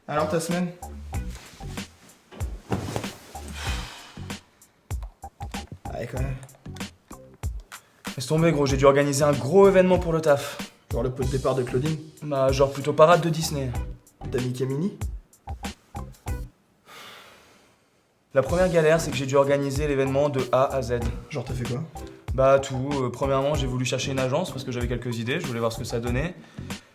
Alors ta semaine? Allez quand même. Laisse tomber gros, j'ai dû organiser un gros événement pour le taf. Genre le pot de départ de Claudine? Bah genre plutôt parade de Disney. T'as mis Camini? La première galère, c'est que j'ai dû organiser l'événement de A à Z. Genre t'as fait quoi? Bah tout, premièrement j'ai voulu chercher une agence parce que j'avais quelques idées, je voulais voir ce que ça donnait.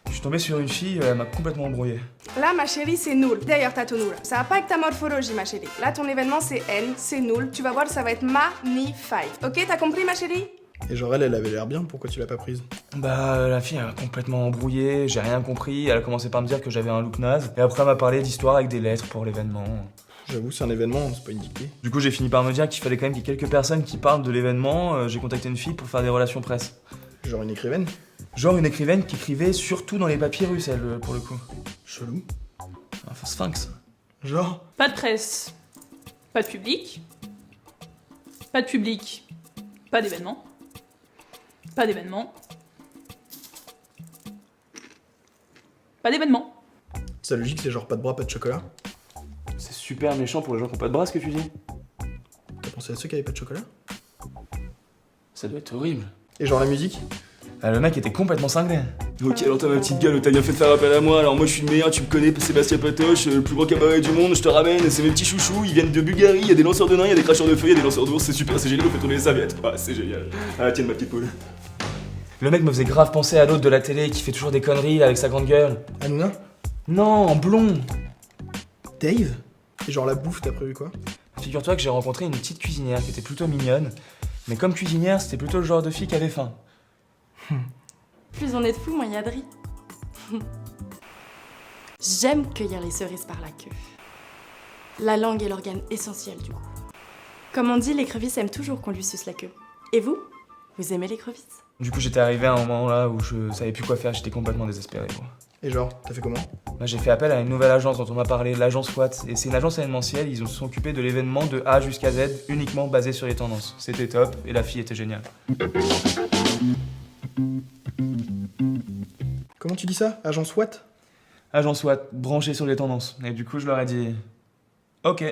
Je suis tombé sur une fille, elle m'a complètement embrouillé. Là, ma chérie, c'est nul. D'ailleurs, t'as tout nul. Ça va pas avec ta morphologie, ma chérie. Là, ton événement, c'est N, c'est nul. Tu vas voir, ça va être magnifique. Ok, t'as compris, ma chérie? Et genre elle avait l'air bien, pourquoi tu l'as pas prise? Bah la fille elle m'a complètement embrouillé, j'ai rien compris, elle a commencé par me dire que j'avais un look naze, et après elle m'a parlé d'histoire avec des lettres pour l'événement. J'avoue c'est un événement, c'est pas une dictée. Du coup j'ai fini par me dire qu'il fallait quand même qu'il y ait quelques personnes qui parlent de l'événement, j'ai contacté une fille pour faire des relations presse. Genre une écrivaine? Genre une écrivaine qui écrivait surtout dans les papyrus elle, pour le coup. Chelou. Enfin sphinx. Genre? Pas de presse, pas de public, pas de public, pas d'événement, pas d'événement, pas d'événement. Sa logique c'est genre pas de bras, pas de chocolat? C'est super méchant pour les gens qui ont pas de bras ce que tu dis. T'as pensé à ceux qui avaient pas de chocolat? Ça doit être horrible. Et genre la musique? Le mec était complètement cinglé. Ok, alors toi ma petite gueule, t'as bien fait de faire appel à moi, alors moi je suis le meilleur, tu me connais, Sébastien Patoche, le plus grand cabaret du monde, je te ramène, c'est mes petits chouchous, ils viennent de Bulgarie, il y a des lanceurs de nains, il y a des cracheurs de feu, il y a des lanceurs d'ours, c'est super, c'est génial, on fait tourner les serviettes, ouais, c'est génial. Ah tiens ma petite poule. Le mec me faisait grave penser à l'autre de la télé qui fait toujours des conneries là, avec sa grande gueule. Hanouna? Non, en blond. Dave? Et genre la bouffe, t'as prévu quoi? Figure-toi que j'ai rencontré une petite cuisinière qui était plutôt mignonne, mais comme cuisinière, c'était plutôt le genre de fille qui avait faim. Plus on est de fous, moins il y a de riz. J'aime cueillir les cerises par la queue. La langue est l'organe essentiel du goût. Comme on dit, l'écrevisse aime toujours qu'on lui suce la queue. Et vous? Vous aimez l'écrevisse? Du coup, j'étais arrivé à un moment là où je savais plus quoi faire, j'étais complètement désespéré. Quoi. Et genre, t'as fait comment? Bah, j'ai fait appel à une nouvelle agence dont on m'a parlé, l'agence Watt. Et c'est une agence événementielle, ils se sont occupés de l'événement de A jusqu'à Z, uniquement basé sur les tendances. C'était top, et la fille était géniale. Comment tu dis ça? Agence Watt? Agence Watt, branchée sur les tendances. Et du coup, je leur ai dit... Ok.